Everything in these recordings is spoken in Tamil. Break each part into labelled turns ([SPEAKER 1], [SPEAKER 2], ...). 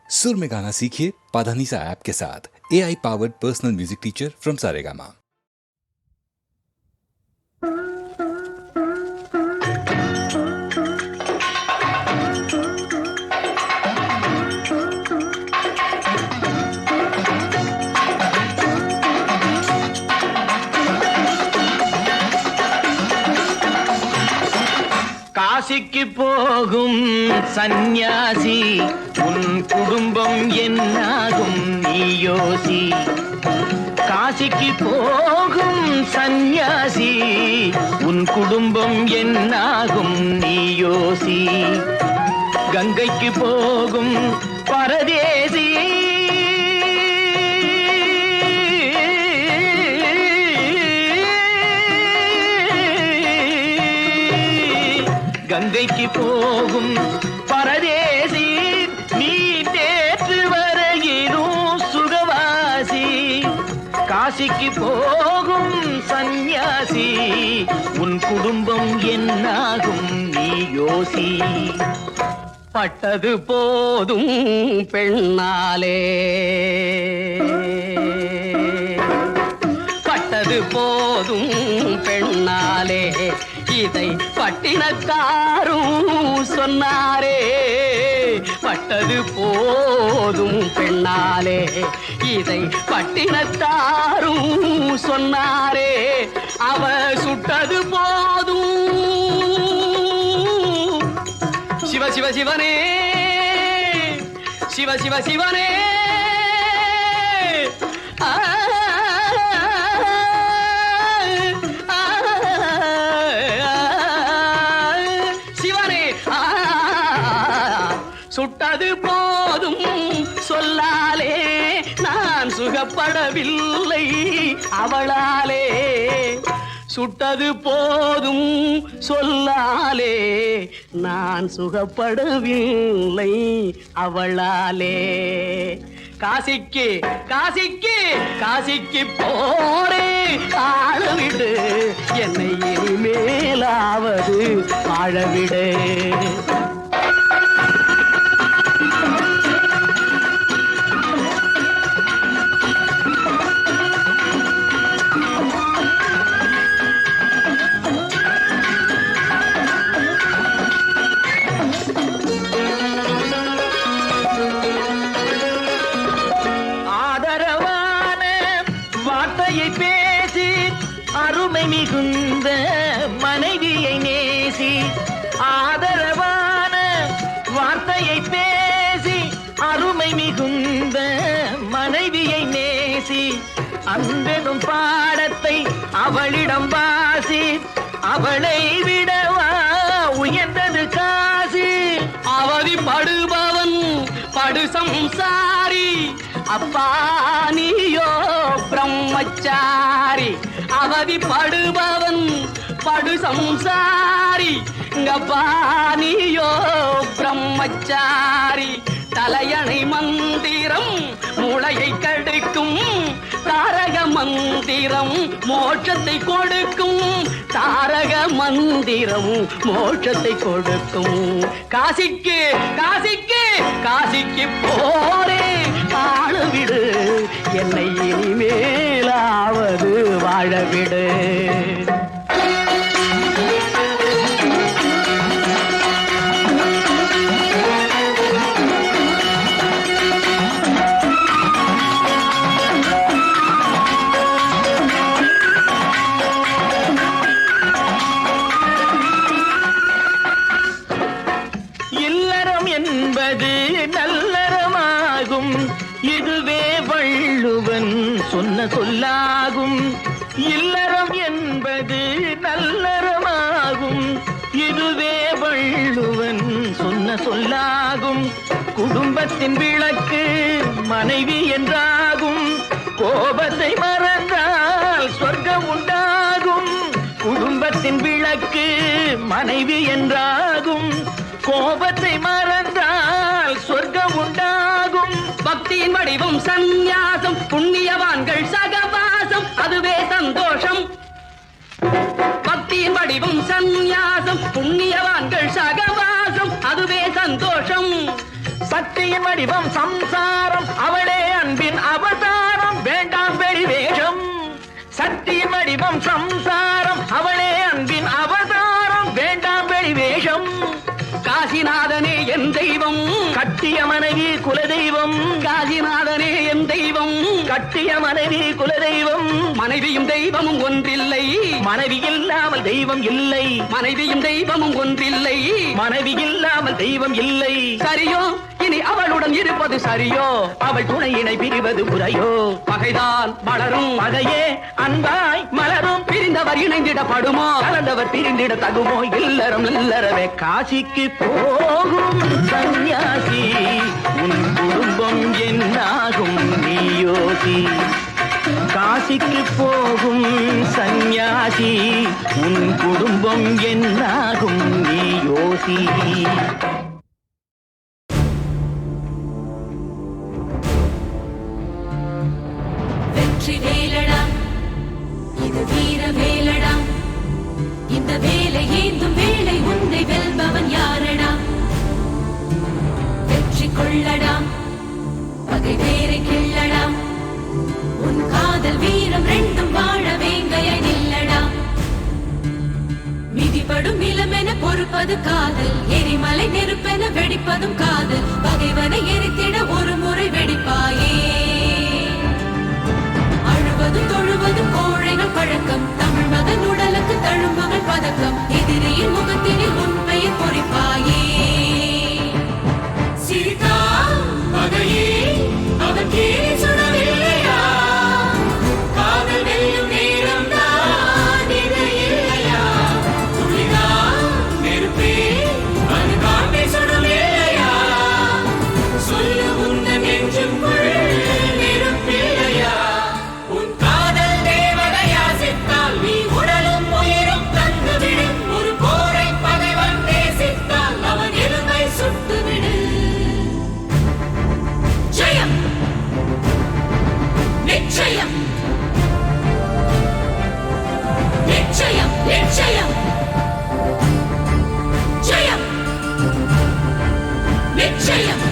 [SPEAKER 1] सुर में गाना सीखिए पाधानीसा ऐप के साथ। AI powered personal music teacher from Saregama.
[SPEAKER 2] காசிக்கு போகும் சந்நியாசி உன் குடும்பம் என்னாகும் நீ யோசி. காசிக்கு போகும் சந்நியாசி உன் குடும்பம் என்னாகும் நீ யோசி. கங்கைக்கு போகும் பரதேசி கங்கைக்கு போகும் பரதேசி நீ தேற்று வரையிலும் சுகவாசி. காசிக்கு போகும் சந்நியாசி உன் குடும்பம் என்னாகும் நீ யோசி. பட்டது போதும் பெண்ணாலே, பட்டது போதும் பெண்ணாலே, இதை பட்டினத்தாரும் சொன்னாரே. பட்டது போதும் பெண்ணாலே, இதை பட்டினத்தாரும் சொன்னாரே. அவ சுட்டது போதும் சிவ சிவ சிவனே, சிவ சிவ சிவனே. சுட்டது போதும் சொல்லாலே நான் சுகப்படவில்லை அவளாலே. சுட்டது போதும் சொல்லாலே நான் சுகப்படவில்லை அவளாலே. காசிக்கு காசிக்கு காசிக்கு போரே ஆழவிடு, என்னை இனிமேலாவது வாழவிடு. பேசி அருமை மிகுந்த மனைவியை நேசி. ஆதரவான வார்த்தையை பேசி அருமை மிகுந்த மனைவியை நேசி. அன்பெனும் பாடத்தை அவளிடம் வாசி, அவளை விடவா உயர்ந்தது காசி. அவதிப்படுபவன் படு சம்சாரி, அப்பா நீயோ பிரம்மச்சாரி. அவதிப்படுபவன் படு சம்சாரி, அப்பா நீயோ பிரம்மச்சாரி. தலையணை மந்திரம் மூளையை கடுக்கும், தாரக மந்திரம் மோட்சத்தை கொடுக்கும். தாரக மந்திரம் மோட்சத்தை கொடுக்கும். காசிக்கு காசிக்கு காசிக்கு போரே வாழவிடு, என்னை இனிமேலாவது வாழவிடு. என்பது நல்லறமாகும், இதுவே வள்ளுவன் சொன்ன சொல்லாகும். இல்லறம் என்பது நல்லறமாகும், இதுவே வள்ளுவன் சொன்ன சொல்லாகும். குடும்பத்தின் விளக்கு மனைவி என்றாகும், கோபத்தை மறந்தால் சொர்க்கம் உண்டாகும். குடும்பத்தின் விளக்கு மனைவி என்றாகும், கோபத்தை மறந்தால் சொர்க்கம் உண்டாகும். பக்தியின் வடிவம் சந்நியாசம், புண்ணியவான்கள் சகவாசம், அதுவே சந்தோஷம். பக்தியின் வடிவம் சந்நியாசம், புண்ணியவான்கள் சகவாசம், அதுவே சந்தோஷம். சக்தி சக்தியின் வடிவம் சம்சாரம் அவளே அன்பின் அவதாரம் வேண்டாம் வெளி வேஷம் சக்தியின் வடிவம் சம்சாரம் அவளே அன்பின் அவதாரம் வேண்டாம் வெளி வேஷம் காசிநாதனே என் தெய்வம் கட்டிய மனைவி குலதெய்வம் காசிநாதனே என் தெய்வம் கட்டிய மனைவி குலதெய்வம் மனைவியும் தெய்வமும் ஒன்றில்லை மனைவி இல்லாமல் தெய்வம் இல்லை மனைவியும் தெய்வமும் ஒன்றில்லை மனைவி இல்லாமல் தெய்வம் இல்லை சரியோ இனி அவளுடன் இருப்பது சரியோ அவள் துணையினை பிரிவது முறையோ பகைதான் வளரும் பகையே அன்பாய் மலரும் பிரிந்தவர் இணைந்திடப்படுமோ கலந்தவர் பிரிந்திட தகுமோ இல்லறம் இல்லறவே காசிக்கு போகும் சன்னியாசி உன் குடும்பம் என்னாகும் நீயோசி காசிக்கு போகும் சன்னியாசி உன் குடும்பம் என்னாகும் நீயோசி
[SPEAKER 3] வெற்றி வேலடா இது வீர வேலடா இந்த வேலை ஏந்தும் வேலை உன்னை வெல்பவன் யாரடா வெற்றி கொள்ளடா பகை வேரை கிள்ளடா உன் காதல் வீரம் ரெண்டும் வாழ வேங்கைய நில்லடா மிதிப்படும் நிலமென பொறுப்பது காதல் எரிமலை நெருப்பென வெடிப்பதும் காதல் பகைவனை எரித்திட ஒரு முறை வெடிப்பாயே அழுவதும் தொழுவதும் கோழைகள் பழக்கம் தமிழ் மகன் உடலுக்கு தழும்புகள் பதக்கம் எதிரியின் முகத்தினில் உண்மையை பொறிப்பாயே சீதா பகையே அவன் கேலி சுடவில்லையா காதல் வெல்லும் நேரம் தான் இது இல்லையா துளிதா நெருப்பே அது காட்டை சுடவில்லையா சொல்லு உந்தன் நெஞ்சுக்குள் நெருப்பில்லையா உன் காதல் தேவதையா சித்தால் நீ உடலும் உயிரும் தந்துவிடு ஒரு போரை பகைவன் நேசித்தால் அவன் எலும்பை சுட்டுவிடு ஜெயம் நிச்சயம் நிச்சயம் நிச்சயம் ஜெயம் நிச்சயம்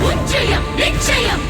[SPEAKER 3] உச்சயம் நிச்சயம்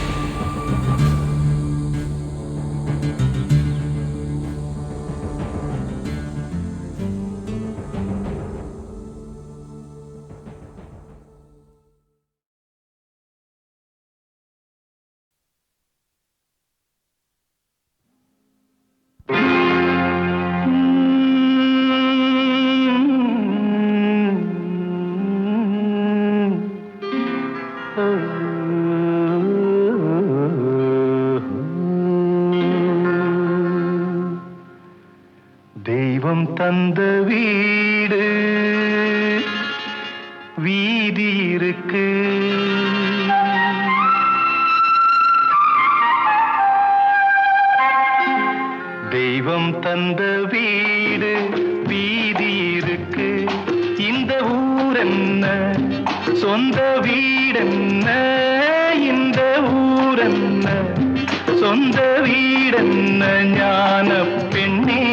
[SPEAKER 4] தெய்வம் தந்த வீடு வீதி இருக்கு தெய்வம் தந்த வீடு வீதி இருக்கு இந்த ஊர் என்ன சொந்த வீடென்ன இந்த ஊர் என்ன சொந்த வீடென்ன ஞான பெண்ணே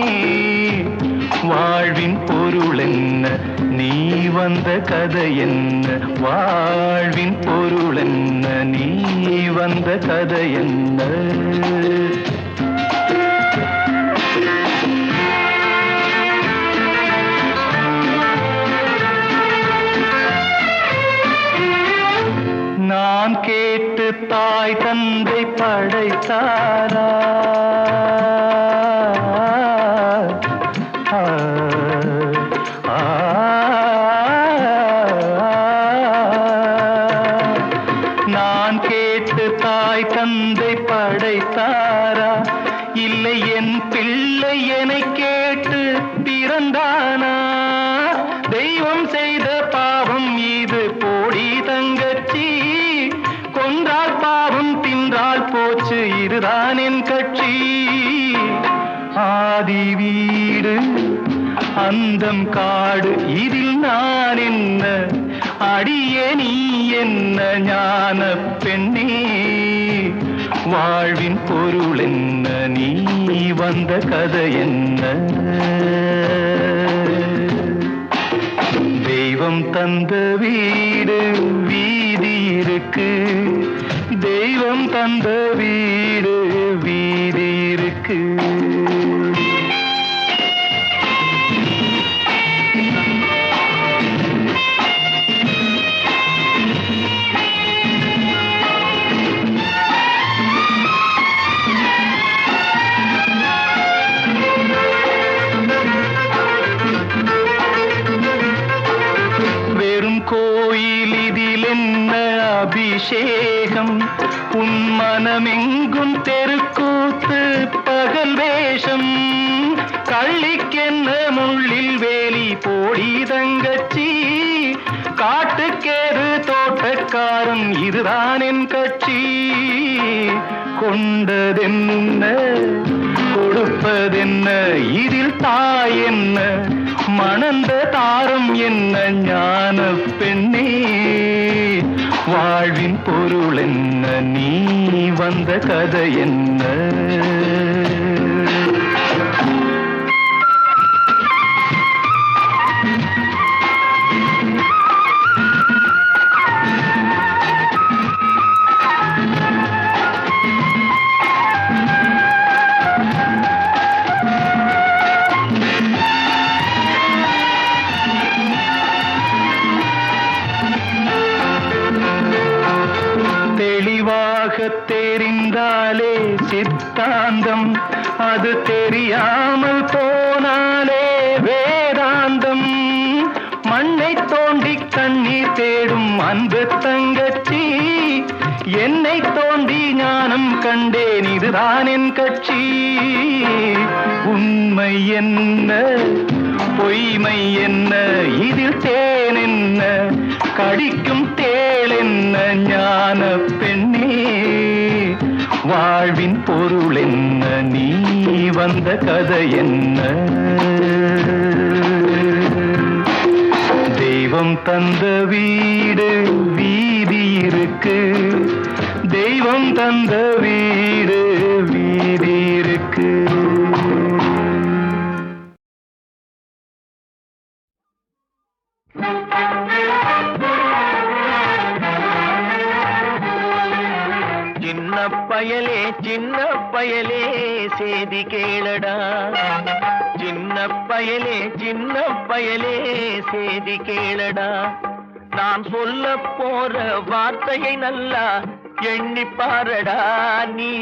[SPEAKER 4] வாழ்வின் பொருள் என்ன நீ வந்த கதை என்ன வாழ்வின் பொருள் என்ன நீ வந்த கதை என்ன நான் கேட்டு தாய் தந்தை படைத்தாரா நான் கேட்டு தாய் தந்தை படைத்தாரா இல்லை என் பிள்ளை என்னை கேட்டு பிறந்தானா தெய்வம் செய்த பாவம் இது போடி தங்கச்சி கொன்றால் பாவம் தின்றால் போச்சு இதுதான் என் கட்சி ஆதி வீடு அந்தம் காடு இதில் நான் என்ன அடியே நீ என்ன ஞான பெண்ணே வாழ்வின் பொருள் என்ன நீ வந்த கதை என்ன தெய்வம் தந்த வீடு வீதி இருக்கு, தெய்வம் தந்த வீடு வீதி இருக்கு. கோயில் இதில் என்ன அபிஷேகம், உன் மனமெங்கும் தெருக்கூத்து பகல் வேஷம். கள்ளிக்கென்ன முள்ளில் வேலி போடி தங்கச்சி, காட்டுக்கேறு தோட்டக்காரன் இதுதான் என் கட்சி. கொண்டதென்ன கொடுப்பதென்ன, இதில் தாய் என்ன மணந்த தாரம் என்ன ஞான பெண்ணே. வாழ்வின் பொருள் என்ன, நீ வந்த கதை என்ன. தெரிந்தாலே சித்தாந்தம், அது தெரியாமல் போனாலே வேதாந்தம். மண்ணை தோண்டி கண்ணீர் தேடும் அன்பு தங்கச்சி, என்னை தோண்டி ஞானம் கண்டேன் இதுதான் என் கட்சி. உண்மை என்ன பொய்மை என்ன, இதில் தேன் என்ன கடிக்கும் தேள் என்ன ஞான பெண்ணே. வாழ்வின் பொருள் என்ன, நீ வந்த கதை என்ன. தெய்வம் தந்த வீடு வீதி இருக்கு, தெய்வம் தந்த வீடு வீதி இருக்கு.
[SPEAKER 2] பயலே சின்ன பயலே சேதி கேளடா, சின்ன பயலே சின்ன பயலே சேதி கேளடா. நான் சொல்ல போற வார்த்தையை நல்லா எண்ணி பாரடா, நீ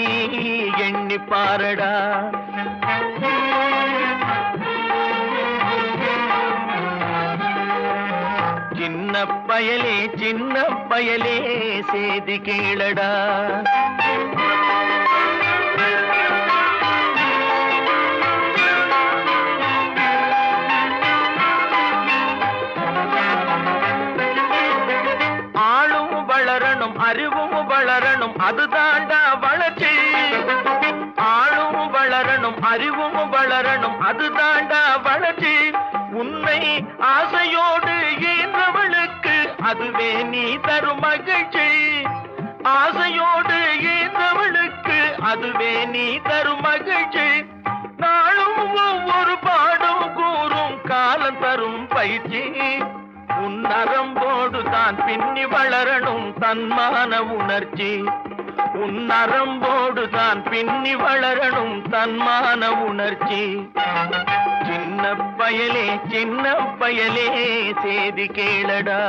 [SPEAKER 2] எண்ணி பாரடா. சின்ன பயலே சின்ன பயலே சேதி கேளடா. ஆளும் வளரணும் அறிவும் வளரணும் அதுதாண்டா வளர்ச்சி. ஆளும் வளரணும் அறிவும் வளரணும் அதுதாண்டா வளர்ச்சி. உன்னை ஆசையோடு ஈன்றவளுக்கு அதுவே நீ தரும் மகிழ்ச்சி. ஆசையோடு ஈன்றவளுக்கு அதுவே நீ தரும் மகிழ்ச்சி. நாளும் ஒவ்வொரு பாடும் கூறும் காலம் தரும் பயிற்சி. உன் நரம்போடு தான் பின்னி வளரணும் தன்மான உணர்ச்சி. உன் நரம்போடு தான் பின்னி வளரணும் தன்மான உணர்ச்சி. சின்ன பயலே சின்ன பயலே சேதி கேளடா.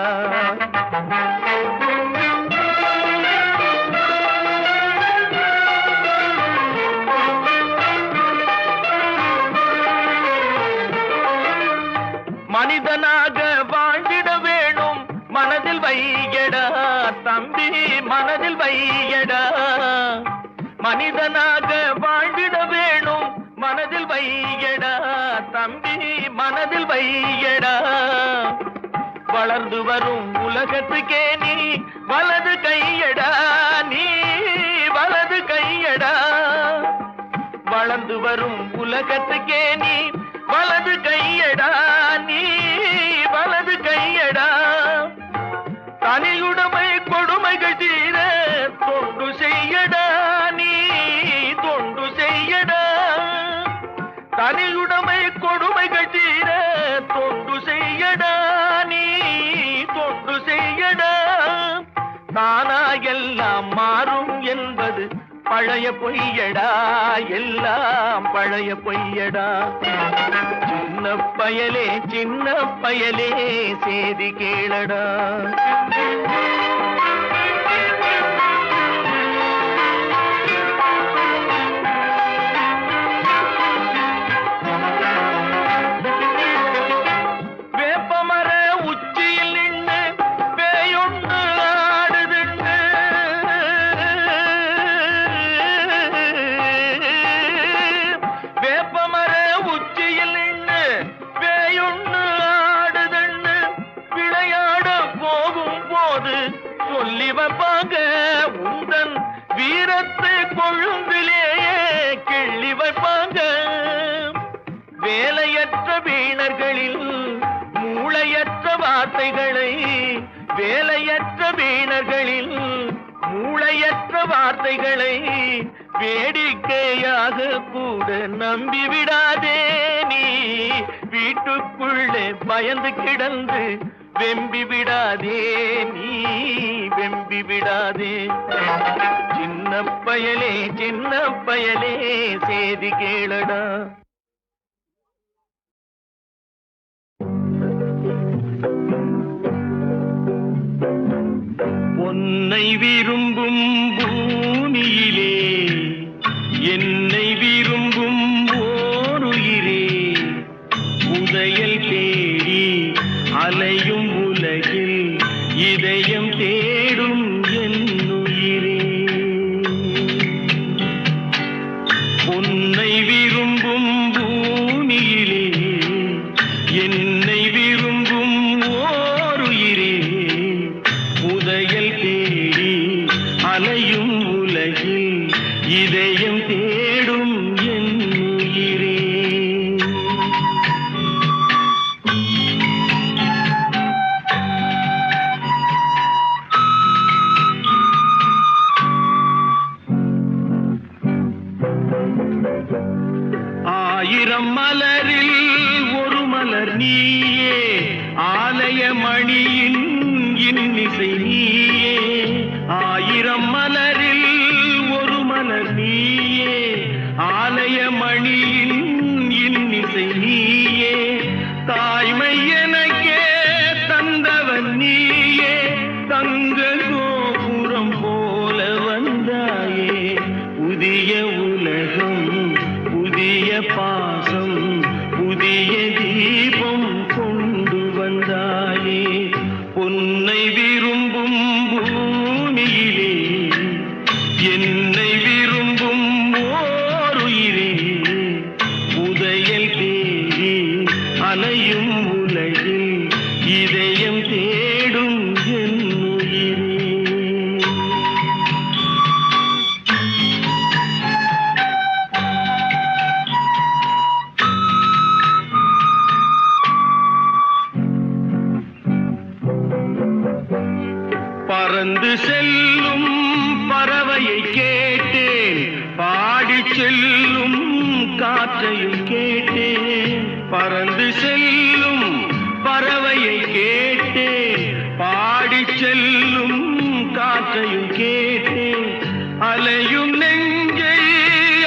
[SPEAKER 2] மனிதனாக வாழ்ந்திட வேணும் மனதில் வையடா தம்பி, மனதில் வையடா. மனிதனாக வாழ்ந்திட வேணும் மனதில் வையடா தம்பி, மனதில் வையடா. வளர்ந்து வரும் உலகத்துக்கே நீ வலது கையடா, நீ வலது கையடா. வளர்ந்து வரும் உலகத்துக்கே நீ வலது கையடா, நீ வலது கையடா. தனியுடைமை கொடுமைகள் தீர தொண்டு செய்யடா, நீ தொண்டு செய்யடா. தனியுடைமை கொடுமைகள் தீர தொண்டு செய்யடா, நீ பழைய பொய்யடா, எல்லாம் பழைய பொய்யடா. சின்ன பயலே சின்ன பயலே சேதி கேளடா. வேப்பமர உச்சியில் நின்று பேயொன்று ஆடுதுன்னு, வேப்பமர உச்சியில் நின்று பேயொன்று ஆடுதுன்னு விளையாட போகும் போது சொல்லி வைப்பாங்க. உந்தன் வீரத்து கொழும்பிலேயே கிள்ளி வைப்பாங்க. வேலையற்ற வீணர்களில் மூளையற்ற வார்த்தைகளை, வேலையற்ற வீணர்களில் மூளையற்ற வார்த்தைகளை வேடிக்கையாக கூட நம்பிவிடாதே. நீ வீட்டுக்குள்ளே பயந்து கிடந்து வெம்பி விடாதே, நீ வெம்பி விடாதே. சின்ன பயலே சின்ன பயலே சேதி கேளடா. உன்னை விரும்பும் பூமியிலே என்னை விரும்பும் ஓருயிரே, உதயல் தேடி அலையும் உலகில் இதயம் தேடும் என்னுயிரே. உன்னை விரும்பும் பூமியிலே என்னை விரும்பும் ஓருயிரே, உதயல் தேடி அலையும் உலகில் இதயம் தேடும் என்னுயிரே. ஆயிரம் மலரில் ஒரு மலர் நீயே, ஆலய மணியின் இன்னிசை நீயே. ஆயிரம் மலரில் ஒரு மலர் நீயே, ஆலய மணியின் இன்னிசை நீயே. தாய்மை எனக்கே தந்தவன் நீயே, தங்க கோபுரம் போல வந்தாயே. புதிய உலகம் புதிய பாசம் புதிய தீபம் கொண்டு வந்தாயே. உன்னை விரும்பும் பூமியிலே என்னை விரும்பும் ஓருயிரே, உதயல் தேடி அலையும் உலகில் இதயம் தேடும் என்னுயிரே. பறந்து செல்லும் பறவையை கேட்டேன், பாடிச் செல்லும் காற்றையும் கேட்டேன். பறந்து செல்லும் பறவையை கேட்டேன், பாடிச் செல்லும் காற்றையும் கேட்டேன். அலையும் நெஞ்சை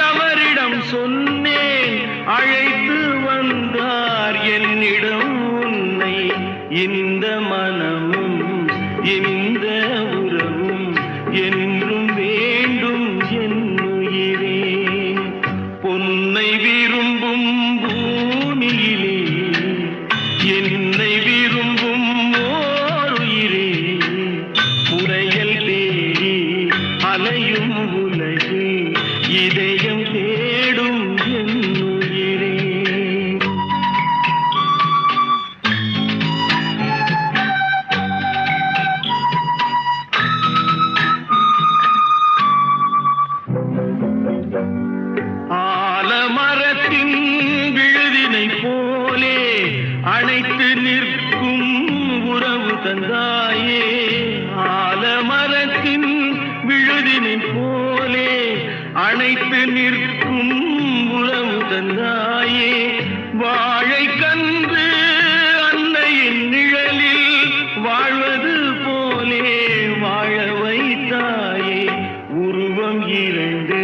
[SPEAKER 2] அவரிடம் சொன்னேன், அழைத்து வந்தார் என்னிடம் உன்னை. இந்த மனமும் இந்த உறவும் என்றும் வேண்டும் என்னுயிரே. பொன்னை விரும்பும் பூமியிலே என்னை விரும்பும் ஓருயிரே, உரையல் தேடி அலையும் உலகில் இதயம் தேடும் என்னுயிரே. ஆலமரத்தின் விழுதினை போலே அணைத்து நிற்கும் உறவு தந்தாயே. ஆலமரத்தின் விழுதினை போலே அணைத்து நிற்கும் உறவு தந்தாயே. வாழை கன்று அன்னையின் நிழலில் வாழ்வது போலே வாழ வைத்தாயே. உருவம் இரண்டு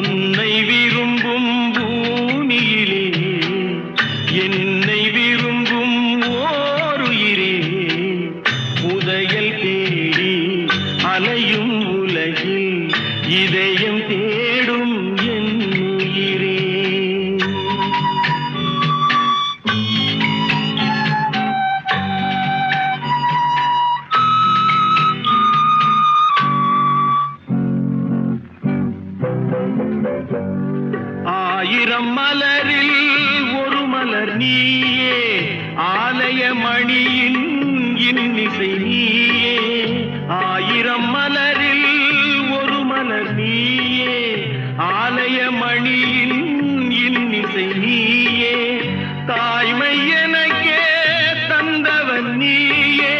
[SPEAKER 2] உன்னை விரும்பும் பூமியிலே என்னை விரும்பும் ஓருயிரே உதயல் தேடி அலையும் உலகில் இதயம் தேடும் என் உயிரே. ஆயிரம் மலரில் ஒரு மலர் நீயே ஆலய மணியின் இன்னிசை நீயே. ஆயிரம் மலரில் ஒரு மலர் நீயே ஆலய மணியின் இன்னிசை நீயே. தாய்மை எனக்கே தந்தவன் நீயே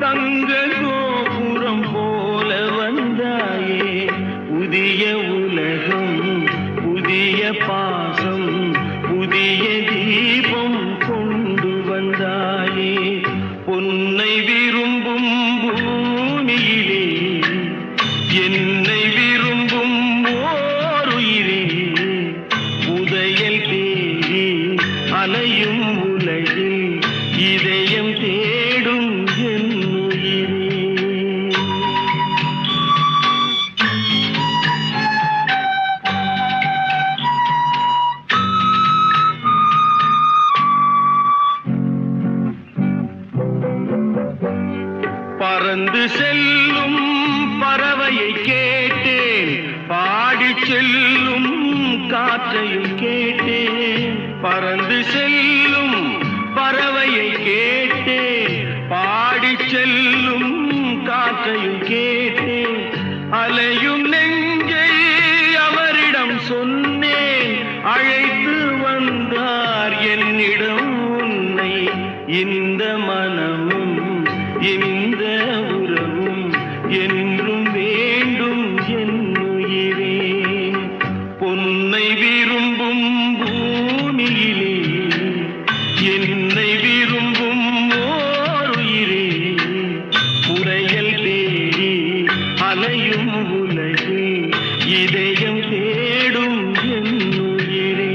[SPEAKER 2] தங்க கோபுரம் போல வந்தாயே. புதிய உலகம் புதிய பாசம் புதிய தீபம் கொண்டு வந்தாயே. பொன்னை விரும்பும் பூமியிலே என்னை விரும்பும் ஓருயிரே உதயல் தேடி அலையும் உலகில் இதயம் தேடும் என் உயிரே. பறந்து செல்லும் பறவையை கேட்டேன் பாடிச் செல்லும் காற்றையும் கேட்டேன். பறந்து செல்லும் பறவையை கேட்டேன் பாடிச் செல்லும் காற்றையும் கேட்டேன். அலையும் நெஞ்சை அவரிடம் சொன்னேன் அழைத்து வந்தார் என்னிடம் உன்னை. இந்த மனமும் இந்த உறவும் என்றும் வேண்டும் என் உயிரே. பொன்னை விரும்பும் பூமியிலே என்னை விரும்பும் ஓருயிரே உரையல் தேடி அலையும் உலகில் இதயம் தேடும் என் உயிரே.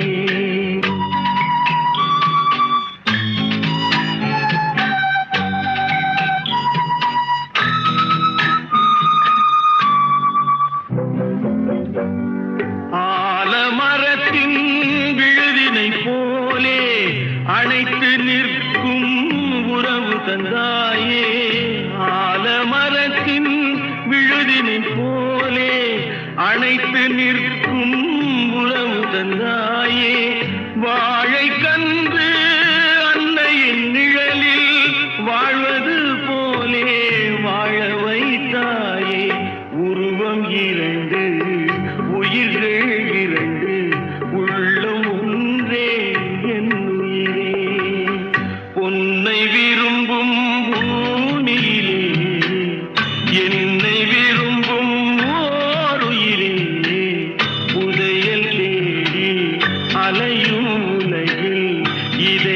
[SPEAKER 2] ஆலமரத்தின் விழுதினை போலே அணைத்து நிற்கும் உறவு தந்தாயே. ஆலமரத்தின் விழுதினை போலே அணைத்து நிற்கும் உறவு தந்தாயே. வாழை கன்று அன்னையின் நிழலில் வாழ்வது போலே வாழ வைத்தாயே. உருவம் இரண்டு உயிர்கள் இரண்டு உள்ளம் ஒன்றே என் உயிரே. பொன்னை விரும்பும் பூமியிலே என்னை விரும்பும் ஓருயிரே உதயல் தேடி அலையும் உலகில் இதை